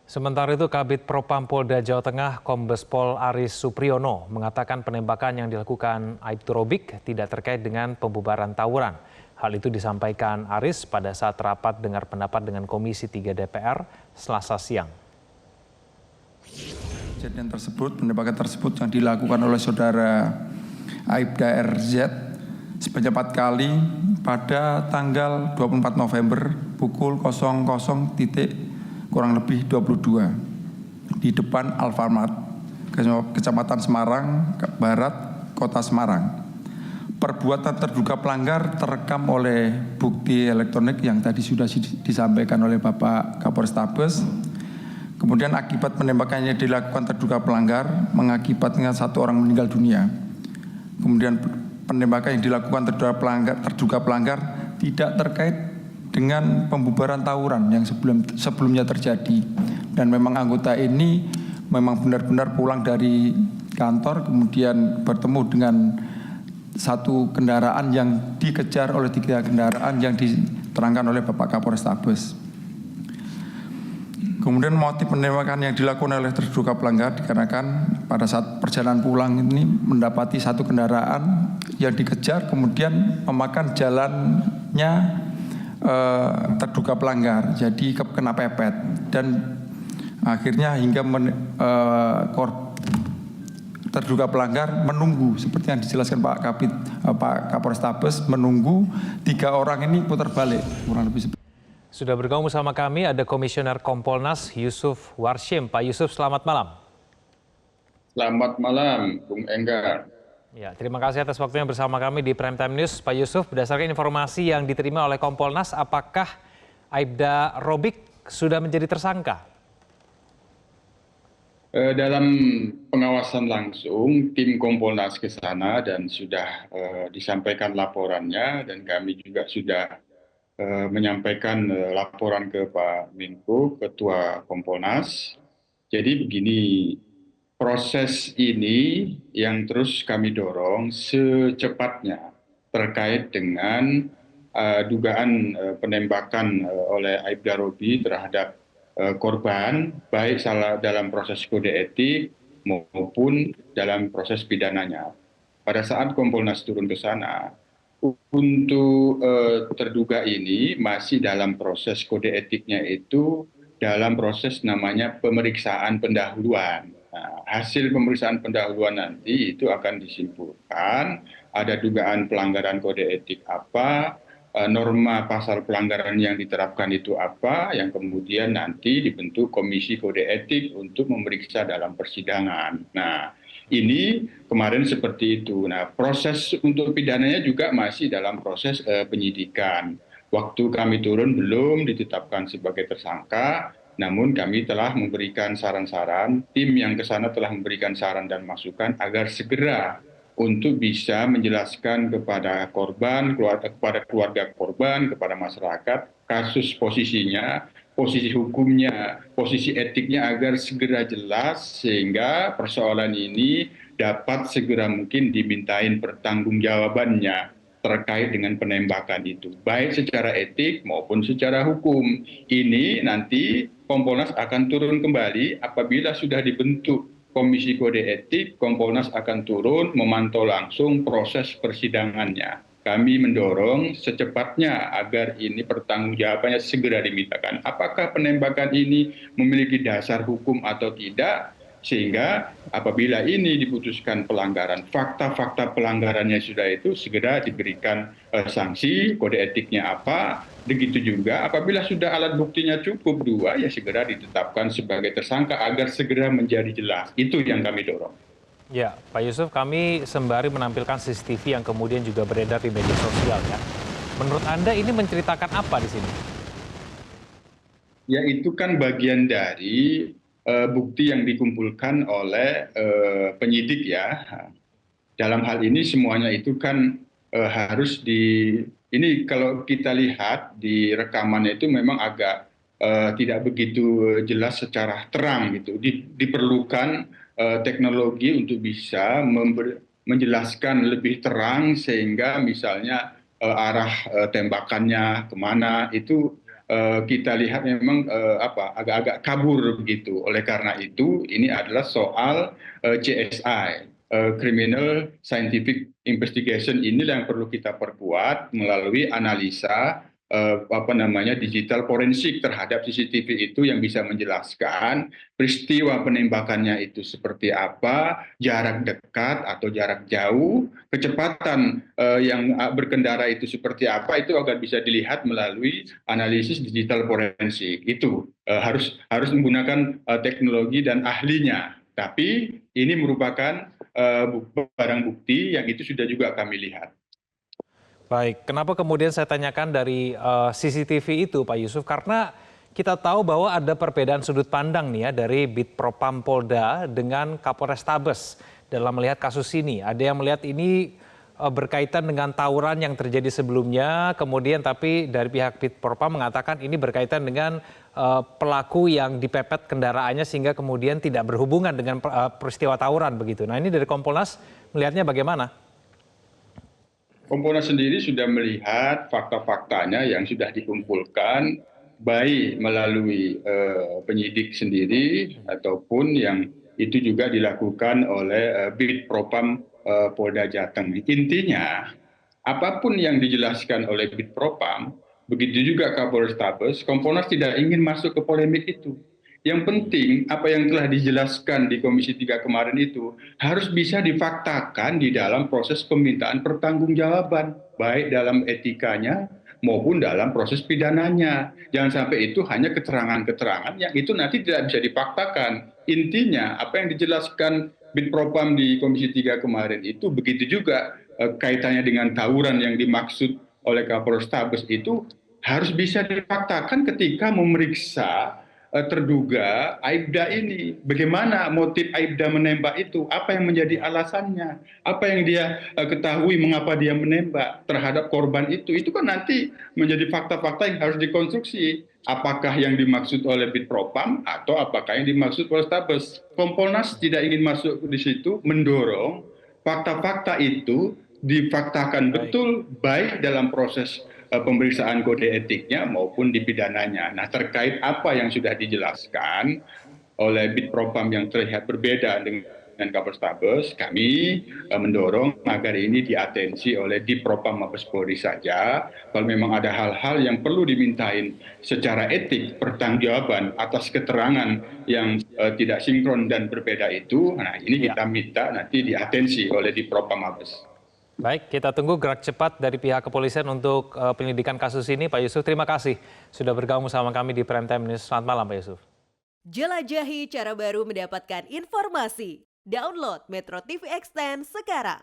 Sementara itu, Kabid Propam Polda Jawa Tengah Kombes Pol Aris Supriyono mengatakan penembakan yang dilakukan Aibtu Robik tidak terkait dengan pembubaran tawuran. Hal itu disampaikan Aris pada saat rapat dengar pendapat dengan Komisi 3 DPR Selasa siang. Kejadian tersebut, penembakan tersebut yang dilakukan oleh saudara Aibda RZ sebanyak 4 kali pada tanggal 24 November pukul 00 kurang lebih 22 di depan Alfamart, Kecamatan Semarang Barat, Kota Semarang. Perbuatan terduga pelanggar terekam oleh bukti elektronik yang tadi sudah disampaikan oleh Bapak Kapolrestabes. Kemudian akibat penembakan yang dilakukan terduga pelanggar mengakibatkan 1 orang meninggal dunia. Kemudian penembakan yang dilakukan terduga pelanggar tidak terkait dengan pembubaran tawuran yang sebelumnya terjadi, dan memang anggota ini memang benar-benar pulang dari kantor kemudian bertemu dengan satu kendaraan yang dikejar oleh 3 kendaraan yang diterangkan oleh Bapak Kapolrestabes. Kemudian motif penembakan yang dilakukan oleh terduga pelanggar dikarenakan pada saat perjalanan pulang ini mendapati 1 kendaraan yang dikejar kemudian memakan jalannya terduga pelanggar, jadi kena pepet, dan akhirnya hingga terduga pelanggar menunggu seperti yang dijelaskan Pak Kapolrestabes, menunggu 3 orang ini putar balik kurang lebih. Sudah bergabung bersama kami ada Komisioner Kompolnas Yusuf Warshim. Pak Yusuf, selamat malam. Selamat malam, Bung Enggar. Ya, terima kasih atas waktunya bersama kami di Prime Time News. Pak Yusuf, berdasarkan informasi yang diterima oleh Kompolnas, apakah Aibda Robik sudah menjadi tersangka? Dalam pengawasan langsung, tim Kompolnas ke sana dan sudah disampaikan laporannya, dan kami juga sudah menyampaikan laporan ke Pak Menko, Ketua Kompolnas. Jadi begini, proses ini yang terus kami dorong secepatnya terkait dengan dugaan penembakan oleh Aibda Robi terhadap korban, baik dalam proses kode etik maupun dalam proses pidananya. Pada saat Kompolnas turun ke sana, untuk terduga ini masih dalam proses kode etiknya, itu dalam proses namanya pemeriksaan pendahuluan. Nah, hasil pemeriksaan pendahuluan nanti itu akan disimpulkan ada dugaan pelanggaran kode etik apa, norma pasal pelanggaran yang diterapkan itu apa, yang kemudian nanti dibentuk komisi kode etik untuk memeriksa dalam persidangan. Nah, ini kemarin seperti itu. Nah, proses untuk pidananya juga masih dalam proses penyidikan. Waktu kami turun belum ditetapkan sebagai tersangka, namun kami telah memberikan saran-saran, tim yang ke sana telah memberikan saran dan masukan agar segera untuk bisa menjelaskan kepada korban, kepada keluarga korban, kepada masyarakat, kasus posisinya, posisi hukumnya, posisi etiknya agar segera jelas sehingga persoalan ini dapat segera mungkin dimintain pertanggungjawabannya terkait dengan penembakan itu, baik secara etik maupun secara hukum. Ini nanti Kompolnas akan turun kembali apabila sudah dibentuk Komisi Kode Etik, Kompolnas akan turun memantau langsung proses persidangannya. Kami mendorong secepatnya agar ini pertanggungjawabannya segera dimintakan. Apakah penembakan ini memiliki dasar hukum atau tidak? Sehingga apabila ini diputuskan pelanggaran, fakta-fakta pelanggarannya sudah itu segera diberikan sanksi, kode etiknya apa. Begitu juga apabila sudah alat buktinya cukup 2, ya segera ditetapkan sebagai tersangka agar segera menjadi jelas. Itu yang kami dorong. Ya, Pak Yusuf, kami sembari menampilkan CCTV yang kemudian juga beredar di media sosial ya. Menurut Anda ini menceritakan apa di sini? Ya, itu kan bagian dari bukti yang dikumpulkan oleh penyidik ya. Dalam hal ini semuanya itu kan harus ini kalau kita lihat di rekamannya itu memang agak tidak begitu jelas secara terang gitu. Diperlukan teknologi untuk bisa menjelaskan lebih terang sehingga misalnya arah tembakannya kemana itu kita lihat memang agak-agak kabur begitu. Oleh karena itu ini adalah soal CSI, Criminal Scientific Investigation, inilah yang perlu kita perkuat melalui analisa digital forensik terhadap CCTV itu yang bisa menjelaskan peristiwa penembakannya itu seperti apa, jarak dekat atau jarak jauh, kecepatan yang berkendara itu seperti apa, itu agar bisa dilihat melalui analisis digital forensik. Itu harus menggunakan teknologi dan ahlinya. Tapi ini merupakan barang bukti yang itu sudah juga kami lihat. Baik, kenapa kemudian saya tanyakan dari CCTV itu Pak Yusuf? Karena kita tahu bahwa ada perbedaan sudut pandang nih ya dari Bid Propam Polda dengan Kapolres Tabes dalam melihat kasus ini. Ada yang melihat ini berkaitan dengan tawuran yang terjadi sebelumnya, kemudian tapi dari pihak Bid Propam mengatakan ini berkaitan dengan pelaku yang dipepet kendaraannya sehingga kemudian tidak berhubungan dengan peristiwa tawuran begitu. Nah ini dari Kompolnas melihatnya bagaimana? Kompolnas sendiri sudah melihat fakta-faktanya yang sudah dikumpulkan, baik melalui penyidik sendiri ataupun yang itu juga dilakukan oleh Bid Propam Polda Jateng. Intinya, apapun yang dijelaskan oleh Bid Propam, begitu juga Kapolres Tabes, Kompolnas tidak ingin masuk ke polemik itu. Yang penting apa yang telah dijelaskan di Komisi 3 kemarin itu harus bisa difaktakan di dalam proses pemintaan pertanggungjawaban, baik dalam etikanya maupun dalam proses pidananya. Jangan sampai itu hanya keterangan-keterangan yang itu nanti tidak bisa difaktakan. Intinya apa yang dijelaskan Bid Propam di Komisi 3 kemarin itu begitu juga kaitannya dengan tawuran yang dimaksud oleh Kapolres Tabes itu harus bisa difaktakan ketika memeriksa terduga Aibda ini. Bagaimana motif Aibda menembak itu? Apa yang menjadi alasannya? Apa yang dia ketahui mengapa dia menembak terhadap korban itu? Itu kan nanti menjadi fakta-fakta yang harus dikonstruksi. Apakah yang dimaksud oleh Bid Propam atau apakah yang dimaksud oleh Tabes? Kompolnas tidak ingin masuk di situ, mendorong fakta-fakta itu difaktakan betul baik dalam proses pemeriksaan kode etiknya maupun di pidananya. Nah, terkait apa yang sudah dijelaskan oleh Bid Propam yang terlihat berbeda dengan Kapolres Tabes, kami mendorong agar ini diatensi oleh Di Propam Mabes Polri saja. Kalau memang ada hal-hal yang perlu dimintain secara etik pertanggungjawaban atas keterangan yang tidak sinkron dan berbeda itu, nah ini kita minta nanti diatensi oleh Di Propam Mabes. Baik, kita tunggu gerak cepat dari pihak kepolisian untuk penyelidikan kasus ini. Pak Yusuf, terima kasih sudah bergabung sama kami di Prime Time News. Selamat malam, Pak Yusuf. Jelajahi cara baru mendapatkan informasi. Download Metro TV Extend sekarang.